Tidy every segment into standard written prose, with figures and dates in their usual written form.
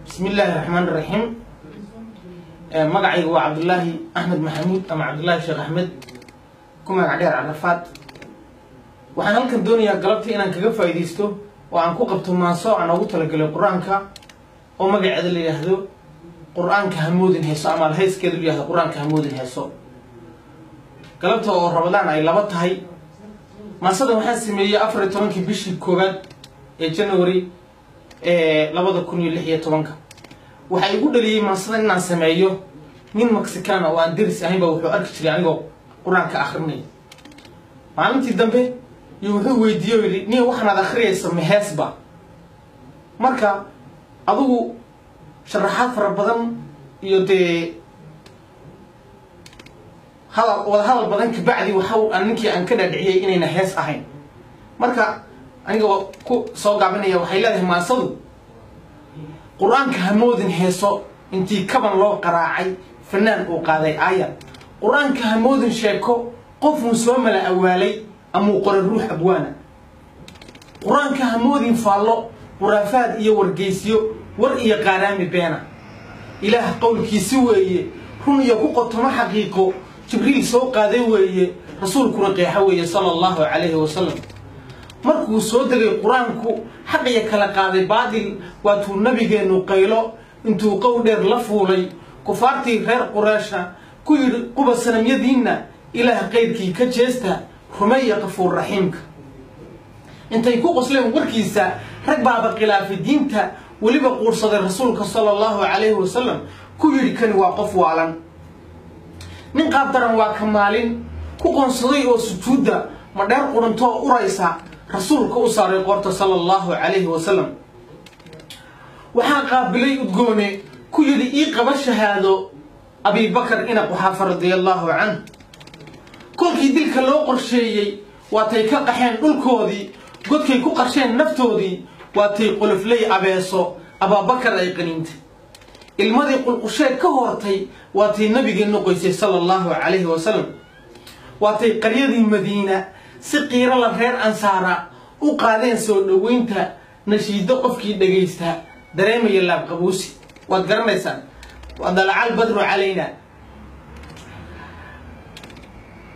بسم الله الرحمن الرحيم. مقعي هو عبد الله أحمد محمود أما عبد الله الشيخ أحمد كما قاعد عرفات waxaan halkan doonayaa galabtii inaan kaga faa'iideysto oo aan ku qabto maaso aan ugu talagalay quraanka oo magaceeda la yiraahdo quraanka hamoodin heeso ama heeskeedu la yiraahdo quraanka hamoodin heeso galabta oo Ramadaan ay laba tahay maasada waxaan sameeyay 14 bishii koobaad ee January 2016 waxa igu dhaliyay maasada inaan sameeyo nin Mexican oo aan diris ahayn wuxuu arki jiray anigoo quraanka akhrinay maalintii dambe yuuxuu weydiiyay ni waxaan akhriyaysa meheesba marka adigu sharaxaad fara badan iyo hadal badan ka bacdi waxa aan ninkii aan ka dhaadhiciyay inayna hees ahayn marka aniga ku soo gaabinaya waxay leedahay maasadu quraanka hamoodin heeso intii kaban loo qaraacay fanaan uu qaaday aayad quraanka hamoodin sheeko qof soo mala awaalay أمو قرر روح أبوانا قرآن كهمودين فالله ورافات إيا ورقيسيو ورقيا قارامي بينا إله قول كيسوي هم يقوقوا تما حقيقو جبريل سوقا ذيوي رسول كرقي حوي صلى الله عليه وسلم مركو سودري قرآنكو حقيا كالقاضي بادل واتو النبي جينو قيلو انتو قودر لفولي كفارتي غير قراشا كوي قبا سنم يدينا إله قيدكي كجيستا رمية غفور رحيمك انت يكون قصلين وركيسا رقبا بقلاف دينتا ولبا قرصة رسولك صلى الله عليه وسلم كل كان واقف وعلن من قابدرا وكمالين كو قنصدي وسجودا مدار قرنتو أريسا رسولك أساري قرطة صلى الله عليه وسلم وحان قابلي أدقوني كل إيقا هذا أبي بكر إنق وحافر رضي الله عنه كل كيدلك لو قرشيي واتي كقحين دولكودي قدكي كو قرشين نفتودي واتي قلف لي أبيسو أبا بكر أي قنينت الماضي قل قشي كهورتي واتي النبي النقيسي صلى الله عليه وسلم واتي قرية المدينة سقيرة لغير أنصارا وقادين سودوينتا نشيد قفكي دقيستا دريم يلاب قبوسي واتقرنيسان وادلع البدر علينا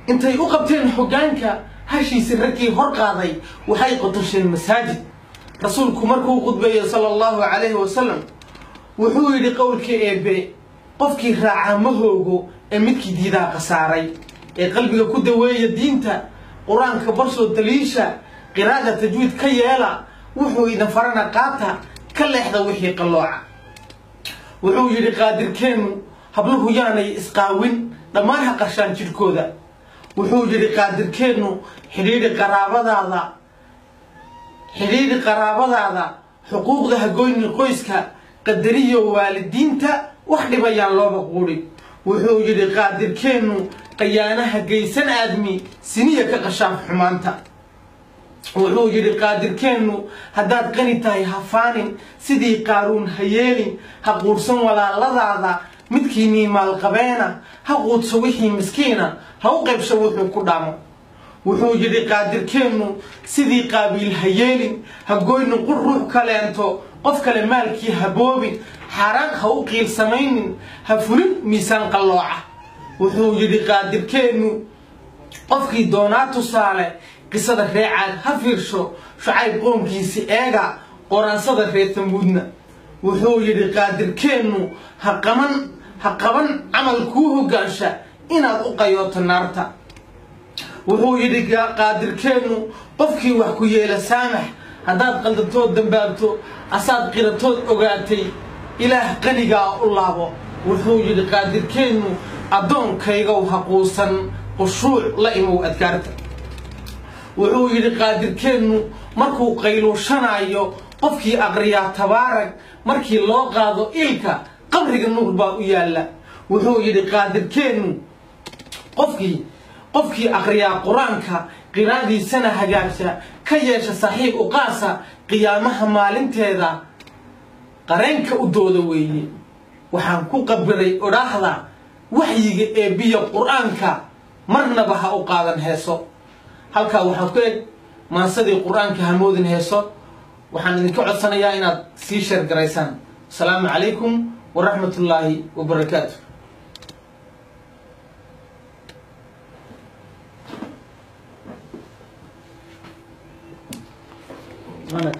intay u qabteen xogaanka hashiisa rakii hor qaaday waxay qotosheen masaajid rasuulku markuu qudbeeyay sallallahu alayhi wasallam wuxuu yiri qowlkii eebe qofkii raaca mahoogo ee midkii diidaa qasaaray ee qalbiga ku daweeya diinta quraanka barsoo daliisha qiraa'ada tajwiid ka yeela wuxuu idin farana qaata ka leexda wixii qalooca wuxuu yiri qaadirkeenu habluhu yaanay isqaawin dhammaan qarshaan jirkooda wuxuu yiri qaadirkeenu xiriiri qaraabadaada xuquuqda hagoyni qoyska qadariyo waalidiinta wax dhibayaan looba quuri wuxuu yiri qaadirkeenu qayaanaha geysan aadmi siniya ka qashaan xumaanta wuxuu yiri qaadirkeenu hadaad qani tahay hafaanin sidii qaaruun hayeelin ha quursan walaaladaada midkiini maal qabeena ha quudso wixii miskiina ha u qaybsho wuxuu ku dhaamo wuxuu yiri qaadirkeenu sidii qaabiil hayeelin ha gooyno ruux kaleento qof kale maalkii haboobin xaraan ha u qiil samaynin ha fulin miisaan qalooca wuxuu yiri qaadirkeenu qofkii doonaa tusaale qisada reecaad ha fiirsho shucayb qoomkiisi eega qoraansada reer Tamuudna wuxuu yiri qaadirkeenu ha qaban camal kuu hogaansha inaad u qayooto naarta wuxuu yiri qaadirkeenu qofkii wax ku yeela saamax hadaad qaldantood dambaabto asaad qiratood ogaatay ilaah qaniga u laabo wuxuu yiri qaadirkeenu adoonkayga ha quusan qushuuc la imow adkaarta wuxuu yiri qaadirkeenu markuu qayluushanayo qofkii aqriya tabaarag markii loo qaado ilka qabriga nuur baa u yaala wuxuu yiri qaadirkeenu qofkii aqriya quraanka qiraadiisana hagaagsa ka yeesha saaxiib u qaasa qiyaamaha maalinteeda qareenka u dooda weeye waxaan ku qabiray oraahda waxyiga ee biyo quraanka marnaba ha u qaadan heeso halka waxa ku eeg maasadii quraanka hamoodin heeso waxaan idinka codsanayaa inaad sii share garaysaan السلام عليكم ورحمة الله وبركاته. أنا